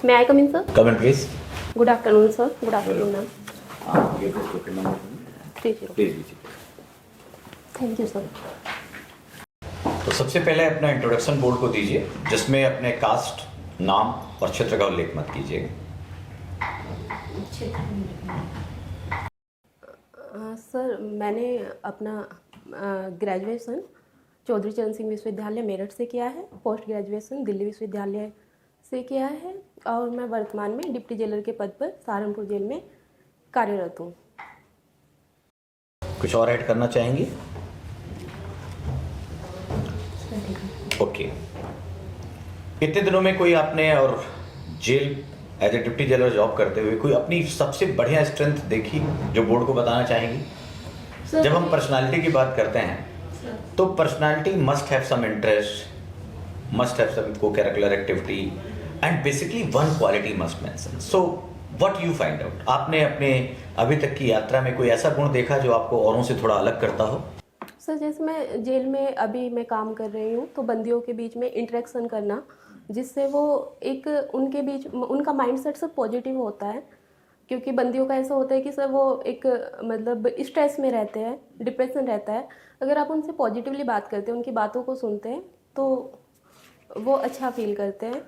May I come in, sir? Come in, please. Good afternoon, sir. Good afternoon, ma'am. Give this token number. 30. Please लीजिए. Thank you, sir. तो सबसे पहले अपना introduction board को दीजिए, जिसमें अपने कास्ट, नाम और क्षेत्र का उल्लेख मत कीजिएगा. सर मैंने अपना ग्रेजुएशन चौधरी चरण सिंह विश्वविद्यालय मेरठ से किया है, पोस्ट ग्रेजुएशन दिल्ली विश्वविद्यालय से किया है और मैं वर्तमान में डिप्टी जेलर के पद पर सहारनपुर जेल में कार्यरत हूँ. कुछ और ऐड करना चाहेंगी? ओके. इतने दिनों में कोई आपने और jail as a deputy jailer job करते हुए कोई अपनी सबसे बढ़िया स्ट्रेंथ देखी जो बोर्ड को बताना चाहेंगी? जब हम पर्सनालिटी की बात करते हैं तो personality must have some interest, must have some co-curricular activity and basically one quality must mention. So what you find out? आपने अपने अभी तक की यात्रा में कोई ऐसा गुण देखा जो आपको औरों से थोड़ा अलग करता हो? सर जैसे मैं जेल में अभी मैं काम कर रही हूँ तो बंदियों के बीच में इंटरेक्शन करना, जिससे वो एक उनके बीच उनका माइंडसेट सब पॉजिटिव होता है. क्योंकि बंदियों का ऐसा होता है कि सर वो एक मतलब स्ट्रेस में रहते हैं, डिप्रेशन रहता है. अगर आप उनसे पॉजिटिवली बात करते हैं, उनकी बातों को सुनते हैं तो वो अच्छा फील करते हैं.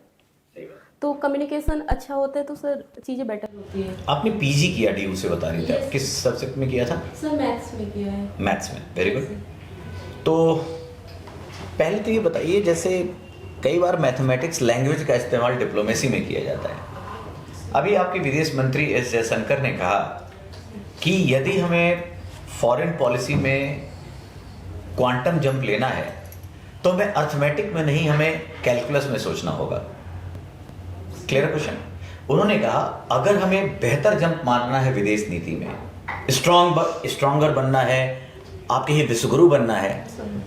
तो कम्युनिकेशन अच्छा होता है तो सर चीज़ें बेटर होती है. आपने पीजी किया, डीयू से बता रही थी आप, किस सब्जेक्ट में किया था? सर मैथ्स में किया है. मैथ्स में. Very good. तो पहले तो ये बताइए, जैसे कई बार मैथमेटिक्स लैंग्वेज का इस्तेमाल डिप्लोमेसी में किया जाता है. अभी आपके विदेश मंत्री एस जयशंकर ने कहा कि यदि हमें फॉरेन पॉलिसी में क्वांटम जंप लेना है तो हमें अर्थमेटिक में नहीं, हमें कैलकुलस में सोचना होगा. Clear question. उन्होंने कहा अगर हमें बेहतर जंप मारना है विदेश नीति में, स्ट्रॉन्गर बनना है, आपके ही विश्वगुरु बनना है,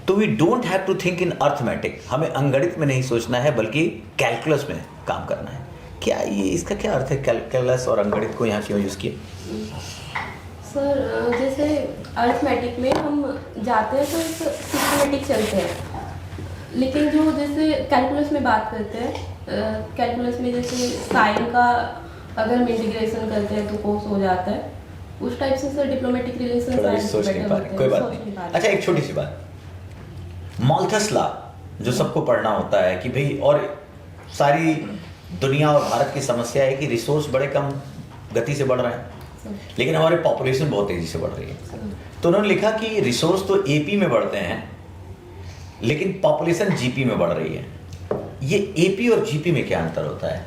तो we don't have to think in arithmetic. हमें अंगणित में नहीं सोचना है बल्कि कैलकुलस में काम करना है. क्या ये इसका क्या अर्थ है, कैलकुलस और अंगणित को यहाँ क्यों यूज़ किया? सर जैसे अर्थमेटिक में हम जाते हैं तो एक सिस्टमेटिक चलते हैं, लेकिन जो जैसे कैलकुलस में बात करते हैं, कैलकुलस में जैसे साइन का अगर हम इंटीग्रेशन करते हैं तो कोस हो जाता है. उस टाइप से सर डिप्लोमेटिक रिलेशन सोच नहीं पा रहे. कोई बात नहीं. अच्छा, एक छोटी सी बात, माल्थस लॉ जो सबको पढ़ना होता है कि भाई, और सारी दुनिया और भारत की समस्या है कि रिसोर्स बड़े कम गति से बढ़ रहे हैं लेकिन हमारी पॉपुलेशन बहुत तेजी से बढ़ रही है. तो उन्होंने लिखा कि रिसोर्स तो एपी में बढ़ते हैं लेकिन पॉपुलेशन जीपी में बढ़ रही है. ये एपी और जीपी में क्या अंतर होता है?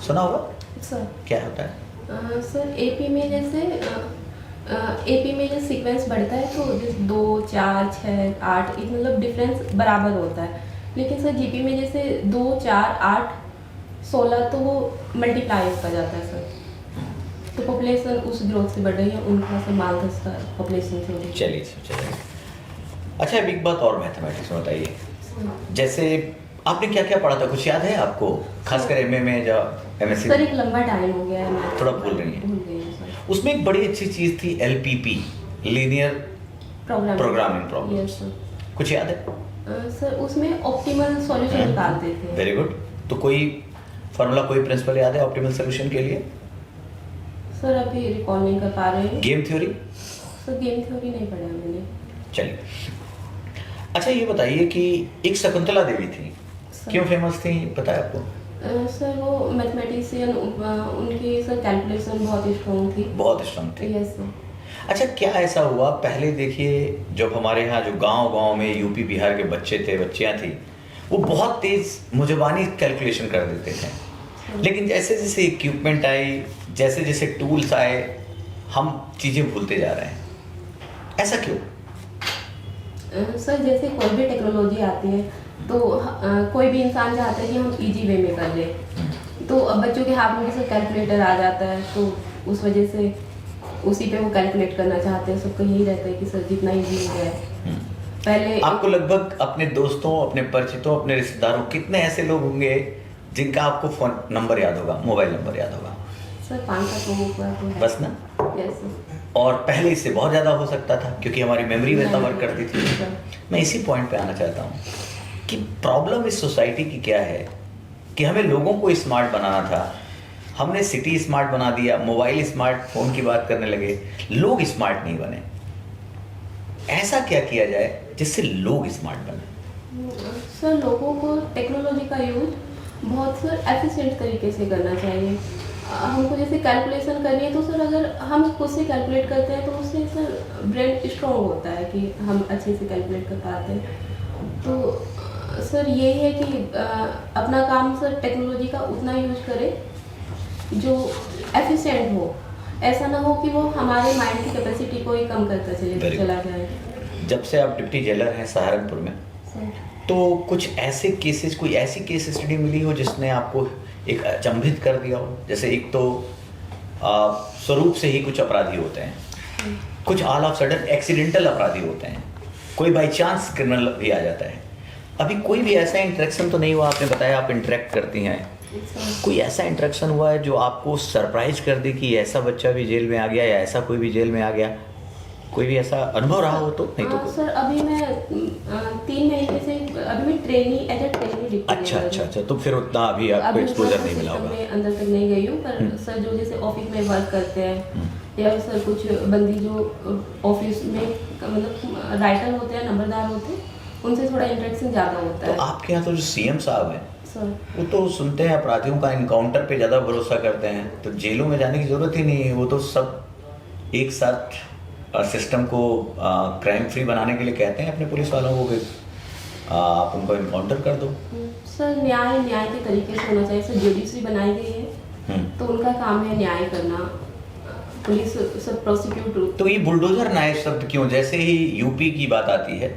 सुना होगा सर. क्या होता है? सर एपी में जैसे एपी में जैसे सीक्वेंस बढ़ता है तो जैसे 2, 4, 6, 8 मतलब डिफरेंस बराबर होता है. लेकिन सर जीपी में जैसे 2, 4, 8, 16 तो वो मल्टीप्लाई होता जाता है सर. तो पॉपुलेशन उस ग्रोथ से बढ़ रही है, उनका सर माल्थस का पॉपुलेशन से हो रही है. चलिए. अच्छा, अब एक बात और मैथमेटिक्स में बताइए, जैसे आपने क्या क्या पढ़ा था, कुछ याद है आपको? खासकर एमए में या एमएससी? सर एक लंबा टाइम हो गया है, मैं थोड़ा भूल रही हैं. भूल गई हूँ सर. उसमें एक बड़ी अच्छी चीज़ थी LPP, linear programming problem. Yes sir. कुछ याद है? सर उसमें ऑप्टिमल सॉल्यूशन निकालते थे. Very good. तो कोई फार्मूला, कोई प्रिंसिपल याद है ऑप्टिमल सोल्यूशन के लिए? सर अभी रिकॉल नहीं कर पा रहे हैं. Game theory? Sir game theory नहीं पढ़ा मैंने. चलिए. अच्छा, ये बताइए कि एक शकुंतला देवी थी, क्यों फेमस थी, पता है आपको? सर वो मैथमेटिशियन, उनकी सर कैलकुलेशन बहुत स्ट्रॉन्ग थी. बहुत स्ट्रॉन्ग थी. Yes sir. अच्छा, क्या ऐसा हुआ पहले? देखिए, जब हमारे यहाँ जो गांव में यूपी बिहार के बच्चे थे, बच्चियाँ थी, वो बहुत तेज मुजबानी कैलकुलेशन कर देते थे. लेकिन जैसे जैसे इक्विपमेंट आई, जैसे जैसे टूल्स आए, हम चीज़ें भूलते जा रहे हैं. ऐसा क्यों? सर जैसे कोई भी टेक्नोलॉजी आती है तो कोई भी इंसान चाहता है कि हम इजी वे में कर लें. तो अब बच्चों के हाथ में भी सर कैलकुलेटर आ जाता है, तो उस वजह से उसी पे वो कैलकुलेट करना चाहते हैं. सबका यही रहता है कि सर जितना इजी हो जाए. पहले आपको लगभग अपने दोस्तों, अपने परिचितों, अपने रिश्तेदारों, कितने ऐसे लोग होंगे जिनका आपको फोन नंबर याद होगा, मोबाइल नंबर याद होगा? सर 5-7 लोगों का तो है. बस ना? Yes sir. और पहले इससे बहुत ज़्यादा हो सकता था क्योंकि हमारी मेमोरी वैसा वर्क करती थी. मैं इसी पॉइंट पे आना चाहता हूँ कि प्रॉब्लम इस सोसाइटी की क्या है कि हमें लोगों को स्मार्ट बनाना था हमने सिटी स्मार्ट बना दिया, मोबाइल स्मार्टफोन की बात करने लगे, लोग स्मार्ट नहीं बने। ऐसा क्या किया जाए जिससे लोग स्मार्ट बने? सर लोगों को टेक्नोलॉजी का यूज बहुत सर एफिशिएंट तरीके से करना चाहिए। हमको जैसे कैलकुलेशन करनी है तो सर अगर हम खुद से कैलकुलेट करते हैं तो उससे सर ब्रेन स्ट्रॉन्ग होता है कि हम अच्छे से कैलकुलेट कर पाते हैं। तो सर यही है कि अपना काम सर टेक्नोलॉजी का उतना यूज करें जो एफिशिएंट हो, ऐसा ना हो कि वो हमारे माइंड की कैपेसिटी को ही कम करता चला जाए। जब से आप डिप्टी जेलर हैं सहारनपुर में, तो कुछ ऐसे केसेस, कोई ऐसी केस स्टडी मिली हो जिसने आपको एक अचंभित कर दिया हो? जैसे एक तो स्वरूप से ही कुछ अपराधी होते हैं, कुछ ऑल ऑफ सडन एक्सीडेंटल अपराधी होते हैं, कोई बाई चांस क्रिमिनल भी आ जाता है। अभी कोई भी ऐसा इंटरेक्शन तो नहीं हुआ? आपने बताया आप इंटरेक्ट करती हैं, कोई ऐसा इंटरेक्शन हुआ है जो आपको सरप्राइज कर दे कि ऐसा बच्चा भी जेल में आ गया या ऐसा कोई भी जेल में आ गया? कोई भी ऐसा अनुभव रहा हो तो? नहीं तो सर अभी मैं 3 महीने से अभी मैं ट्रेनी एज ए ट्रेनी। अच्छा, तो फिर उतना अभी आपको एक्सपोजर नहीं मिला होगा? मैं अंदर तक नहीं गई हूँ, पर सर जो जैसे ऑफिस में वर्क करते हैं या सर कुछ बंदी जो ऑफिस में मतलब राइटर होते हैं, नंबरदार होते हैं, उनसे थोड़ा इंटरेक्शन ज़्यादा होता है। तो आपके यहाँ तो जो सीएम साहब हैं सर, वो तो सुनते हैं अपराधियों का इनकाउंटर पे ज़्यादा भरोसा करते हैं, तो जेलों में जाने की ज़रूरत ही नहीं है। वो तो सब एक साथ सिस्टम को क्राइम फ्री बनाने के लिए कहते हैं अपने पुलिस वालों को कि आप उनको इनकाउंटर कर दो। सर न्याय के तरीके से होना चाहिए। सर जुडिशरी बनाई गई है तो उनका काम है न्याय करना, पुलिस सब प्रोसिक्यूट। तो ये बुलडोजर न्याय शब्द क्यों? जैसे ही यूपी की बात आती है,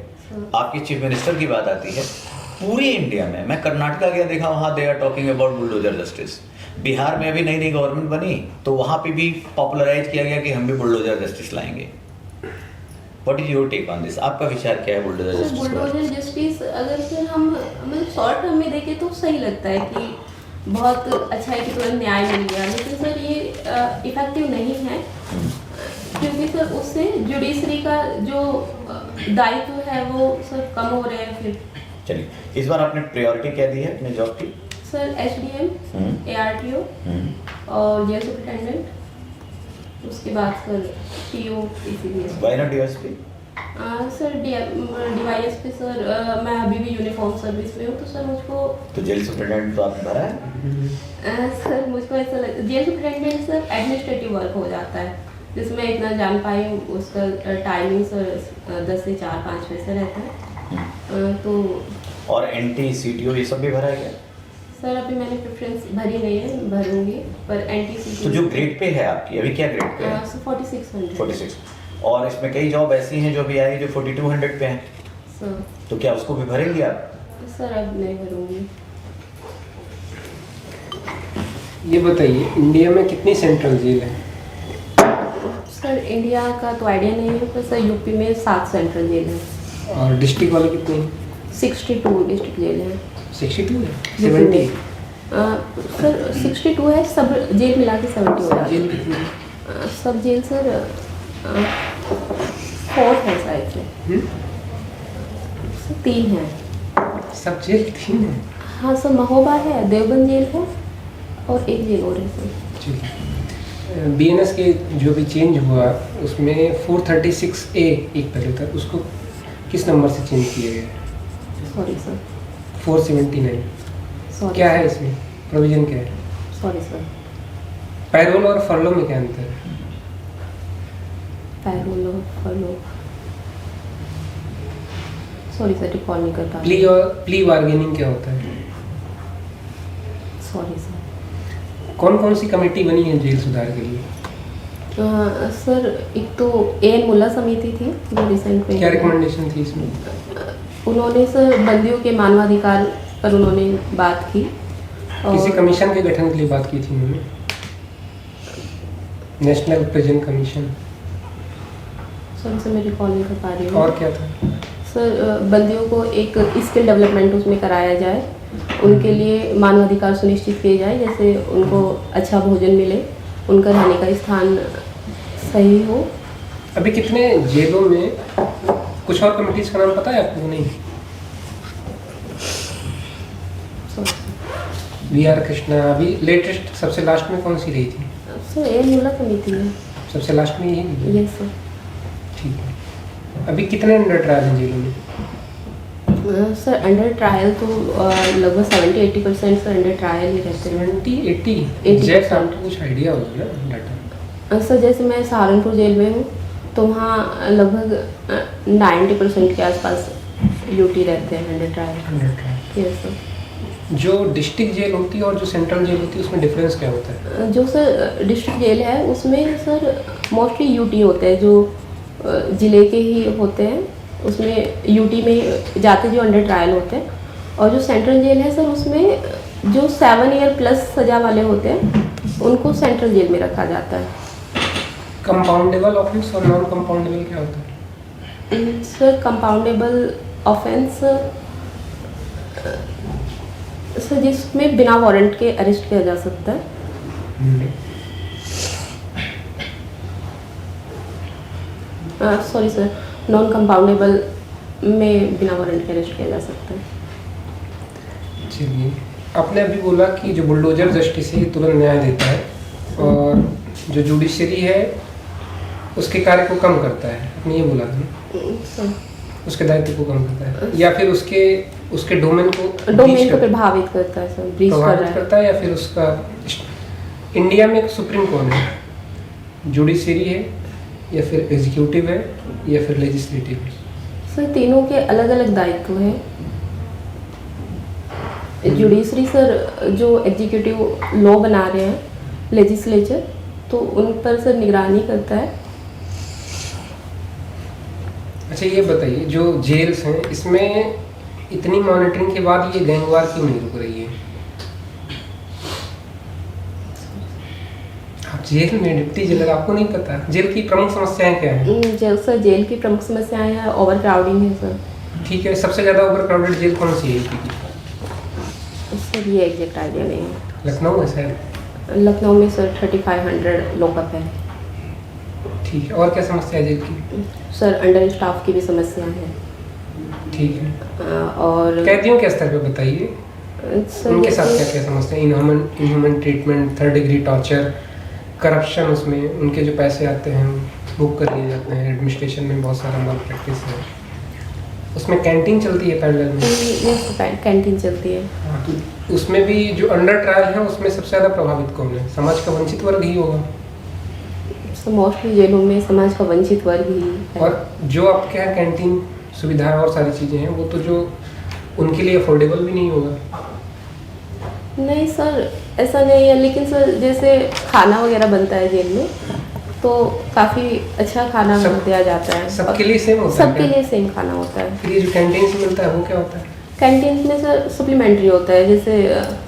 आपके चीफ मिनिस्टर की बात आती है, पूरे इंडिया में, मैं कर्नाटका गया देखा, वहाँ they are talking about bulldozer justice. Bihar में अभी नई नई गवर्नमेंट बनी तो वहाँ पे भी पॉपुलराइज किया गया कि हम भी बुलडोजर जस्टिस लाएंगे। What is your take on this? आपका विचार क्या है बुलडोजर जस्टिस? बुलडोजर जस्टिस अगर फिर हम मतलब शॉर्ट टर्म में देखें तो सही लगता है कि बहुत अच्छा है कि तुरंत न्याय मिल गया, लेकिन सर ये इफेक्टिव नहीं है क्योंकि सर उससे जुडिशरी का जो दायित्व है वो सर कम हो रहे हैं। फिर चलिए, इस बार आपने प्रायोरिटी क्या दी है अपने जॉब की? सर HDM, ARTO और जेल सुपरिटेंडेंट, उसके बाद sir TO PCBS। Why not DSP? Sir DYSP sir मैं अभी भी यूनिफॉर्म सर्विस में हूँ तो सर मुझको तो जेल सुपरिटेंडेंट तो आपने भरा है? सर मुझको ऐसा लगता है jail superintendent sir administrative work हो जाता है जिसमें इतना जान पाई हूँ। उसका टाइमिंग सर 10 से 4-5 बजे से रहता है। तो और NT CTO ये सब भी भरा है क्या? सर अभी मैंने प्रेफरेंस भरी नहीं है, भरूंगी, पर NT तो जो ग्रेड पे है आपकी, अभी क्या ग्रेड पे है? 4600। 46। और इसमें कई जॉब ऐसी हैं जो अभी आई जो 4200 पे हैं, सर तो क्या उसको भी भरेंगे आप? सर अब नहीं भरूंगी। ये बताइए इंडिया में कितनी सेंट्रल जेल है? सर इंडिया का तो आइडिया नहीं है, पर सर यूपी में 7 सेंट्रल जेल है। और डिस्ट्रिक्ट वाले कितने हैं? 62 डिस्ट्रिक्ट जेल है। 62 है? 70? सर 62 है, सब जेल मिला के 70 हो जाता जेल है। कितनी है? सब जेल सर 4 है शायद से। सर 3 है। सब जेल 3 है? हाँ सर, महोबा है, देवबंद जेल है और एक जेल और है सर। BNS के जो भी चेंज हुआ उसमें 436A एक पहले था, उसको किस नंबर से चेंज किया गया? Sorry sir. 479। सॉरी। क्या है इसमें प्रोविजन, क्या है? Sorry sir. पैरोल और फर्लो में क्या अंतर है? पैरोल और फर्लो, सॉरी सर, रिकॉल नहीं कर पा रही। प्ली और प्ली बार्गेनिंग क्या होता है? Sorry sir. कौन कौन सी कमेटी बनी है जेल सुधार के लिए? सर एक तो AN मुल्ला समिति थी जो रिसेंट में, क्या रिकमेंडेशन थी इसमें? उन्होंने सर बंदियों के मानवाधिकार पर उन्होंने बात की। किसी कमीशन के गठन के लिए बात की थी उन्होंने? National prison commission? सर उसे मैं रिकॉल नहीं कर पा रही हूँ। और क्या था? सर बंदियों को एक स्किल डेवलपमेंट उसमें कराया जाए, उनके लिए मानवाधिकार सुनिश्चित किए जाए, जैसे उनको अच्छा भोजन मिले, उनका रहने का स्थान सही हो। अभी कितने जेलों में, कुछ और कमिटीज का नाम पता है आपको? नहीं। VR कृष्णा, अभी लेटेस्ट सबसे लास्ट में कौन सी रही थी? सर ये मुला कमेटी है। सबसे लास्ट में यही? Yes sir. ठीक है। अभी कितने अंडर ट्रायल हैं जेलों में? सर अंडर ट्रायल तो लगभग 70-80% सर अंडर ट्रायल ही रहते हैं। 70-80? 80%। एग्जैक्ट आपको कुछ आइडिया होगा ना डाटा? सर जैसे मैं सहारनपुर जेल में हूँ तो वहाँ लगभग 90% के आसपास यूटी रहते हैं under trial. Under trial. Yes sir. जो डिस्ट्रिक्ट जेल होती है और जो सेंट्रल जेल होती है उसमें डिफरेंस क्या होता है? जो सर डिस्ट्रिक्ट जेल है उसमें सर मोस्टली यूटी होते हैं, जो ज़िले के ही होते हैं, उसमें यूटी में जाते जो अंडर ट्रायल होते हैं। और जो सेंट्रल जेल है सर उसमें जो 7 ईयर प्लस सज़ा वाले होते हैं उनको सेंट्रल जेल में रखा जाता है। कंपाउंडेबल ऑफेंस और नॉन कंपाउंडेबल क्या होता है? सर कंपाउंडेबल ऑफेंस सर जिसमें बिना वारंट के अरेस्ट किया जा सकता है। सॉरी सर, नॉन कंपाउंडेबल में बिना वारंट के अरेस्ट किया जा सकता है। चलिए, आपने अभी बोला कि जो बुलडोजर जस्टिस है तुरंत न्याय देता है और जो जुडिशरी है उसके कार्य को कम करता है, आपने ये बोला था ना? सर उसके दायित्व को कम करता है या फिर उसके डोमेन को प्रभावित करता है सर, ब्रीच कर रहा है। करता है या फिर उसका इंडिया में एक सुप्रीम कौन है? जुडिशरी है या फिर एग्जीक्यूटिव है या फिर लेजिस्लेटिव है? सर तीनों के अलग अलग दायित्व हैं। जुडिशरी सर जो एग्जीक्यूटिव लॉ बना रहे हैं, लेजिस्लेचर, तो उन पर सर निगरानी करता है। अच्छा ये बताइए, जो जेल्स हैं इसमें इतनी मॉनिटरिंग के बाद ये गैंगवार क्यों नहीं रुक रही है? आप जेल में डिप्टी जेलर, आपको नहीं पता जेल की प्रमुख समस्याएं क्या हैं? सर जेल की प्रमुख समस्याएं हैं ओवर क्राउडिंग है सर। ठीक है, सबसे ज़्यादा ओवर क्राउडेड जेल कौन सी है यूपी की? सर ये एग्जैक्ट आइडिया नहीं है। लखनऊ है शायद। लखनऊ में सर 3500 लॉकअप है। ठीक है, और क्या समस्या है जेल की? सर अंडर स्टाफ की भी समस्या है। ठीक है, और कैदियों के स्तर पे बताइए, सर उनके साथ क्या क्या समस्या? Inhuman treatment, third degree torture, corruption, उसमें उनके जो पैसे आते हैं बुक कर लिए जाते हैं, एडमिनिस्ट्रेशन में बहुत सारा माल प्रैक्टिस है, उसमें कैंटीन चलती है पैरेलल में? यस कैंटीन चलती है। हाँ, तो उसमें भी जो अंडर ट्रायल है उसमें सबसे ज़्यादा प्रभावित कौन है? समाज का वंचित वर्ग ही होगा। सर मोस्टली जेलों में समाज का वंचित वर्ग ही है। और जो आपके यहाँ कैंटीन सुविधाएं और सारी चीज़ें हैं वो तो जो उनके लिए अफोर्डेबल भी नहीं होगा। नहीं सर ऐसा नहीं है, लेकिन सर जैसे खाना वगैरह बनता है जेल में तो काफ़ी अच्छा खाना दिया जाता है। सबके लिए सेम होता है? सबके लिए सेम खाना होता है। फिर ये जो कैंटीन से मिलता है वो क्या होता है? कैंटीन में सर सप्लीमेंट्री होता है, जैसे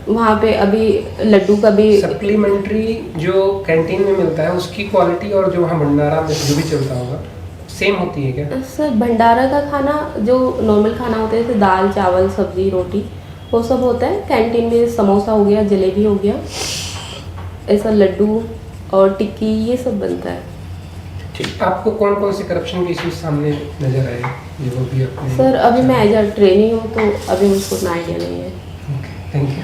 वहाँ पे अभी लड्डू का भी सप्लीमेंट्री जो कैंटीन में मिलता है उसकी क्वालिटी और जो वहाँ भंडारा में जो भी चलता होगा सेम होती है क्या? सर भंडारा का खाना जो नॉर्मल खाना होता है जैसे दाल चावल सब्जी रोटी वो सब होता है। कैंटीन में समोसा हो गया, जलेबी हो गया, ऐसा लड्डू और टिक्की ये सब बनता है। ठीक, आपको कौन कौन से करप्शन के इश्यूज सामने नजर आए जो भी आपने? सर अभी मैं एज अ ट्रेनी हूँ तो अभी मुझको उतना आइडिया नहीं है। Thank you.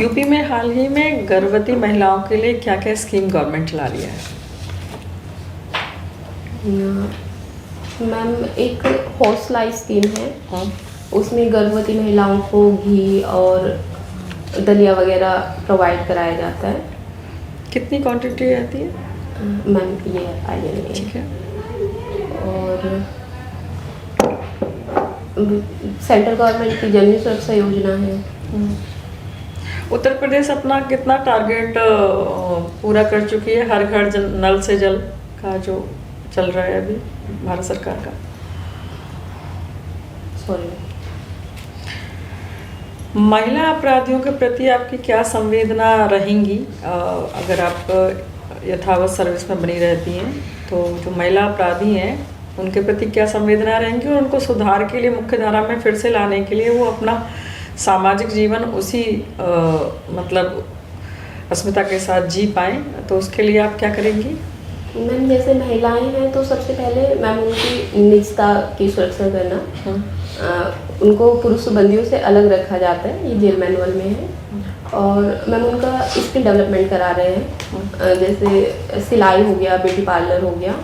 यूपी में हाल ही में गर्भवती महिलाओं के लिए क्या क्या स्कीम गवर्नमेंट चला लिया है? मैम एक हौसला स्कीम है, हाँ। उसमें गर्भवती महिलाओं को घी और दलिया वगैरह प्रोवाइड कराया जाता है। कितनी क्वांटिटी रहती है? मैम ये आइडिया नहीं है। ठीक है। और सेंट्रल गवर्नमेंट की जननी सुरक्षा योजना है। उत्तर प्रदेश अपना कितना टारगेट पूरा कर चुकी है? हर घर नल से जल का जो चल रहा है अभी भारत सरकार का। सॉरी। महिला अपराधियों के प्रति आपकी क्या संवेदना रहेंगी अगर आप यथावत सर्विस में बनी रहती हैं? तो जो महिला अपराधी हैं उनके प्रति क्या संवेदना रहेंगी और उनको सुधार के लिए मुख्य धारा में फिर से लाने के लिए वो अपना सामाजिक जीवन उसी मतलब अस्मिता के साथ जी पाएँ, तो उसके लिए आप क्या करेंगी? मैम जैसे महिलाएं हैं तो सबसे पहले मैम उनकी निजता की सुरक्षा करना, उनको पुरुष बंदियों से अलग रखा जाता है, ये जेल मैनुअल में है। और मैम उनका स्किल डेवलपमेंट करा रहे हैं, जैसे सिलाई हो गया, ब्यूटी पार्लर हो गया,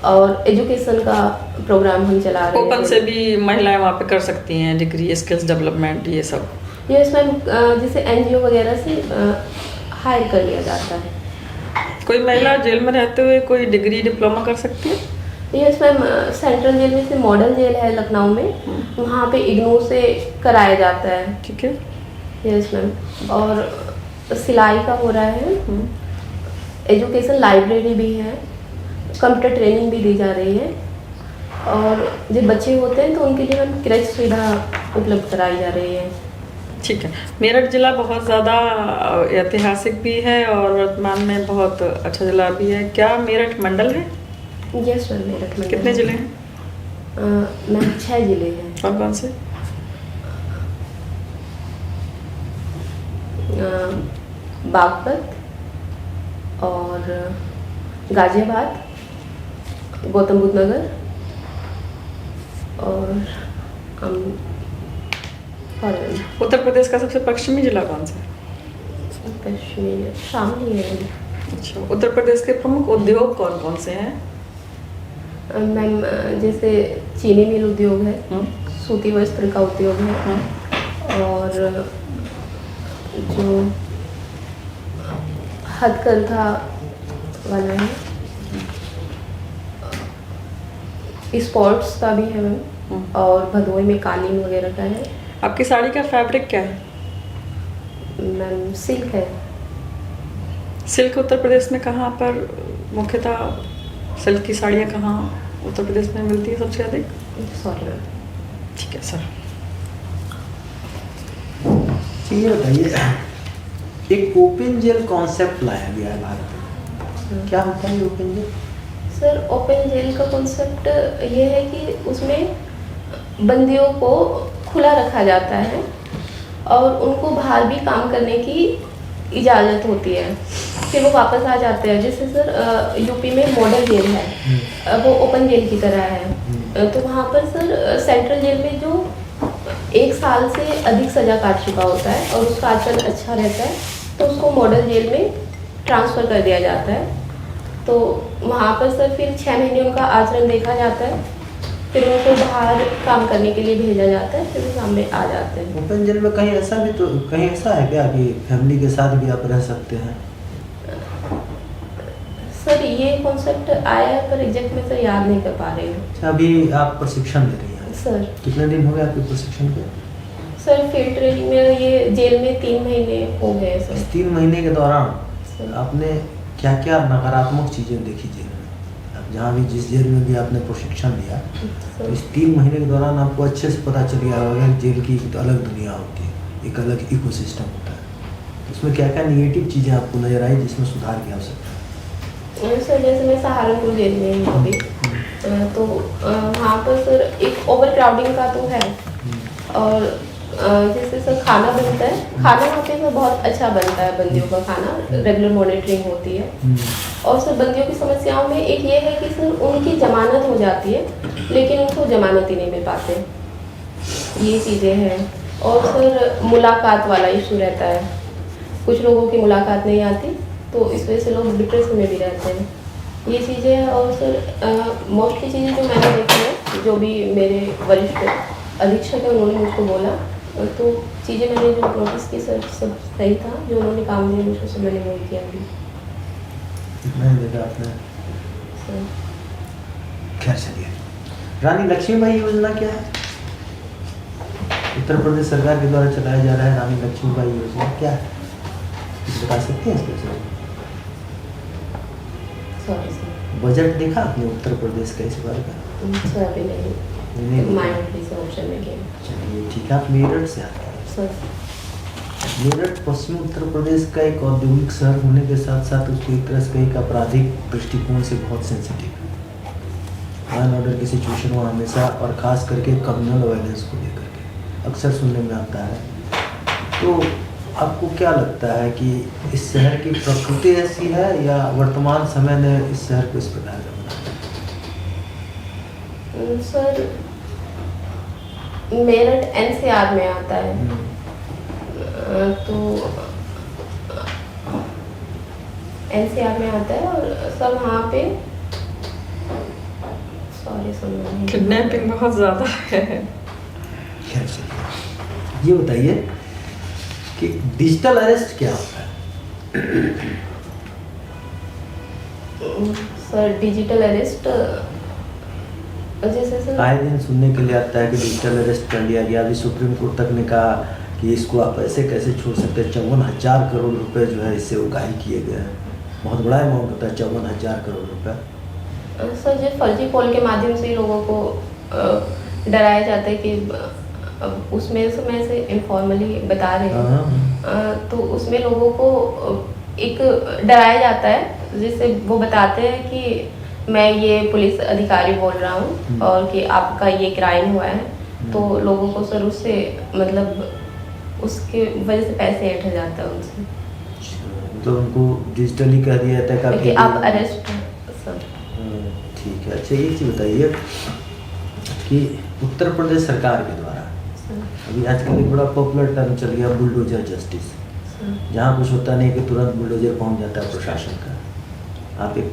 और एजुकेशन का प्रोग्राम हम चला रहे हैं। ओपन से भी महिलाएं वहाँ पे कर सकती हैं डिग्री, स्किल्स डेवलपमेंट, ये सब? यस मैम, जैसे एनजीओ वगैरह से हायर कर लिया जाता है। कोई महिला जेल में रहते हुए कोई डिग्री डिप्लोमा कर सकती है? यस मैम, सेंट्रल जेल में से मॉडल जेल है लखनऊ में, वहाँ पे इग्नू से कराया जाता है। ठीक है। यस मैम, और सिलाई का हो रहा है, एजुकेशन लाइब्रेरी भी है, कंप्यूटर ट्रेनिंग भी दी जा रही है, और जो बच्चे होते हैं तो उनके लिए हम क्रच सुविधा उपलब्ध कराई जा रही है। ठीक है। मेरठ जिला बहुत ज़्यादा ऐतिहासिक भी है और वर्तमान में बहुत अच्छा जिला भी है। क्या मेरठ मंडल है? यस मैम, मेरठ में कितने जिले हैं? मैम 6 जिले हैं। कौन कौन से? बागपत और गाजियाबाद, गौतम बुद्ध नगर और उत्तर प्रदेश का सबसे पश्चिमी जिला कौन सा है? पश्चिमी शामली है। अच्छा, उत्तर प्रदेश के प्रमुख उद्योग कौन कौन से हैं? मैम जैसे चीनी मिल उद्योग है, सूती वस्त्र का उद्योग है, और जो हथकरघा वाला है, स्पोर्ट्स का भी है मैम, और भदोई में कालीन वगैरह का है। आपकी साड़ी का फैब्रिक क्या है? मैम सिल्क है। सिल्क उत्तर प्रदेश में कहाँ पर मुख्यतः सिल्क की साड़ियाँ कहाँ उत्तर प्रदेश में मिलती है सबसे अधिक? Sorry ma'am. ठीक है सर। ये बताइए, एक ओपन जेल कॉन्सेप्ट लाया गया है भारत में, क्या होता है open jail? Sir, open jail का कॉन्सेप्ट ये है कि उसमें बंदियों को खुला रखा जाता है और उनको बाहर भी काम करने की इजाज़त होती है, फिर वो वापस आ जाते हैं। जैसे सर यूपी में मॉडल जेल है, वो ओपन जेल की तरह है, तो वहाँ पर सर सेंट्रल जेल में जो 1 साल से अधिक सज़ा काट चुका होता है और उसका आचरण अच्छा रहता है, तो उसको मॉडल जेल में ट्रांसफ़र कर दिया जाता है। तो वहाँ पर सर फिर 6 महीने उनका आचरण देखा जाता है, फिर उनको बाहर काम करने के लिए भेजा जाता है, फिर वो सामने आ जाते हैं। ओपन जेल में कहीं ऐसा भी तो कहीं ऐसा है क्या कि फैमिली के साथ भी आप रह सकते हैं? सर ये कॉन्सेप्ट आया है पर एग्जैक्ट मैं सर याद नहीं कर पा रही हूँ। अच्छा, अभी आप प्रशिक्षण दे रही हैं? सर कितने दिन हो गए आपके प्रशिक्षण के? सर फील्ड ट्रेनिंग में ये जेल में 3 महीने हो गए इस सर। 3 महीने के दौरान सर। आपने क्या क्या नकारात्मक चीज़ें देखी जेल में? अब जहाँ भी जिस जेल में भी आपने प्रशिक्षण दिया, तो इस 3 महीने के दौरान आपको अच्छे से पता चल गया होगा कि जेल की एक अलग दुनिया होती है, एक अलग इकोसिस्टम होता है। उसमें क्या क्या निगेटिव चीज़ें आपको नजर आई जिसमें सुधार की आवश्यकता है? सर जैसे मैं सहारनपुर जेल में हूँ अभी, तो वहाँ पर सर एक ओवर क्राउडिंग का तो है, और जैसे सर खाना बनता है, खाना वहाँ पे सर बहुत अच्छा बनता है, बंदियों का खाना, रेगुलर मॉनिटरिंग होती है। और सर बंदियों की समस्याओं में एक ये है कि सर उनकी जमानत हो जाती है लेकिन उनको जमानत ही नहीं मिल पाते, ये चीज़ें हैं। और सर मुलाकात वाला इशू रहता है, कुछ लोगों की मुलाकात नहीं आती तो इस वजह से लोग डिप्रेशन में भी रहते हैं, ये चीज़ें हैं। और सर मोस्टली चीज़ें जो मैंने देखी है, जो भी मेरे वरिष्ठ अधीक्षक है उन्होंने मुझको बोला, तो चीज़ें मैंने जो नोटिस की सर सब सही था, जो उन्होंने काम दिया मुझको सब मैंने वही किया अभी नहीं देखा आपने? सर। खैर चलिए, रानी लक्ष्मीबाई योजना क्या है? उत्तर प्रदेश सरकार के द्वारा चलाया जा रहा है रानी लक्ष्मीबाई योजना, क्या है कुछ बता सकते हैं इसके बारे में? सॉरी सर, बजट देखा आपने उत्तर प्रदेश का इस बार का? सर अभी नहीं, नहीं माइंड से ऑप्शन में गया चलिए ठीक है। आप मेरठ से आते हैं। सर। मेरठ पश्चिमी उत्तर प्रदेश का एक औद्योगिक शहर होने के साथ साथ उसको एक तरह से एक आपराधिक दृष्टिकोण से बहुत सेंसिटिव है। लॉ एंड ऑर्डर की सिचुएशन वहाँ हमेशा, और ख़ास करके कम्युनल वायलेंस को लेकर के अक्सर सुनने में आता है। तो आपको क्या लगता है कि इस शहर की प्रकृति ऐसी है या वर्तमान समय ने इस शहर को इस प्रकार का बनाया? सर मेरठ एनसीआर में आता है। तो एनसीआर में आता है और सर वहाँ पे सॉरी सुन किडनैपिंग बहुत ज़्यादा है। खैर चलिए, ये बताइए कि डिजिटल अरेस्ट क्या होता है? सर डिजिटल अरेस्ट जैसे सर आए दिन सुनने के लिए आता है कि डिजिटल अरेस्ट कर लिया गया। अभी सुप्रीम कोर्ट तक ने कहा कि इसको आप ऐसे कैसे छोड़ सकते हैं। 54,000 करोड़ रुपए जो है इससे उगाही किए गए हैं। बहुत बड़ा अमाउंट होता है 54,000 करोड़ रुपए। सर जो फर्जी कॉल के माध्यम से लोगों को डराया जाता है कि उसमें से मैं से इनफॉर्मली बता रही हूँ। तो उसमें लोगों को एक डराया जाता है जिससे वो बताते हैं कि मैं ये पुलिस अधिकारी बोल रहा हूँ और कि आपका ये क्राइम हुआ है। तो लोगों को सर उससे मतलब उसके वजह से पैसे ऐंठा जाता है उनसे। तो उनको डिजिटली कह दिया जाता है कि आप अरेस्ट सर। ठीक है। अच्छा ये चीज़ बताइए कि उत्तर प्रदेश सरकार के द्वारा अभी आजकल एक बड़ा पॉपुलर टर्म चल गया बुलडोजर जस्टिस। जहाँ कुछ होता नहीं कि तुरंत बुलडोजर पहुँच जाता है प्रशासन का। आप एक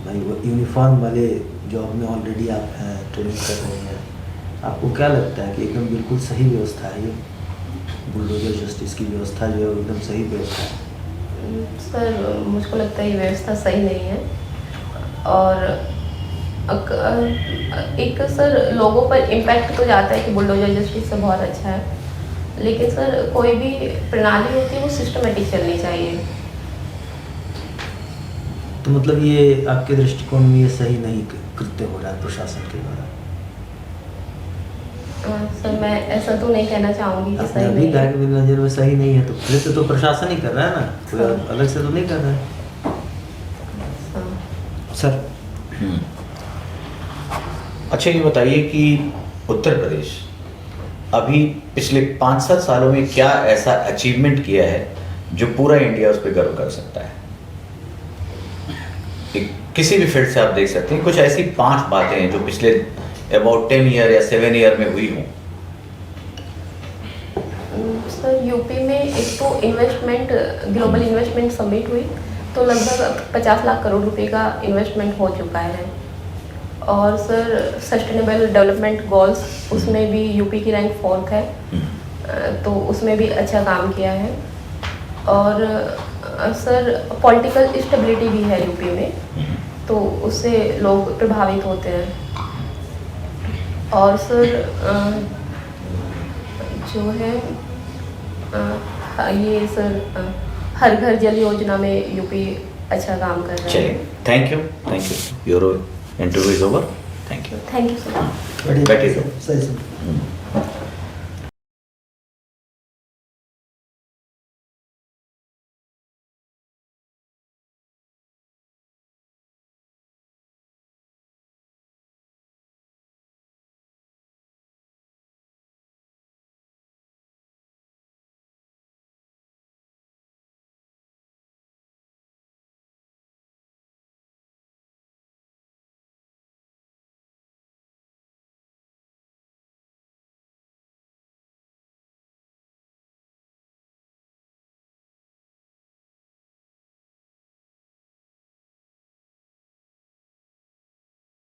भाई वो यूनिफॉर्म वाले जॉब में ऑलरेडी आप हैं, ट्रेनिंग कर रहे हैं, आपको क्या लगता है कि एकदम बिल्कुल सही व्यवस्था है ये बुलडोजर जस्टिस की व्यवस्था जो है एकदम सही व्यवस्था है? सर मुझको लगता है ये व्यवस्था सही नहीं है। और एक सर लोगों पर इम्पैक्ट तो जाता है कि बुलडोजर जस्टिस से बहुत अच्छा है, लेकिन सर कोई भी प्रणाली होती है वो सिस्टमेटिक चलनी चाहिए। तो मतलब ये आपके दृष्टिकोण में ये सही नहीं कृत्य हो रहा है प्रशासन के द्वारा? सर मैं ऐसा तो नहीं कहना चाहूँगी कि आपने सही अभी नहीं कहा है। कि मेरी नज़र में सही नहीं है, तो कृत्य तो प्रशासन ही कर रहा है ना, कोई अलग से तो नहीं कर रहा है। सर अच्छा ये बताइए कि उत्तर प्रदेश अभी पिछले 5-7 सालों में क्या ऐसा अचीवमेंट किया है जो पूरा इंडिया उस पर गर्व कर सकता है? किसी भी फील्ड से आप देख सकते हैं, कुछ ऐसी 5 बातें हैं जो पिछले अबाउट 10 ईयर या 7 ईयर में हुई हों। सर यूपी में एक तो इन्वेस्टमेंट ग्लोबल इन्वेस्टमेंट समिट हुई तो लगभग 50 लाख करोड़ रुपए का इन्वेस्टमेंट हो चुका है। और सर सस्टेनेबल डेवलपमेंट गोल्स उसमें भी यूपी की रैंक 4th है, तो उसमें भी अच्छा काम किया है। और सर पॉलिटिकल स्टेबिलिटी भी है यूपी में, तो उससे लोग प्रभावित होते हैं। और सर जो है ये सर हर घर जल योजना में यूपी अच्छा काम कर रहा है। चलिए, thank you. Your interview is over. Thank you thank you sir. बढ़िया, बैठिए। सही सही।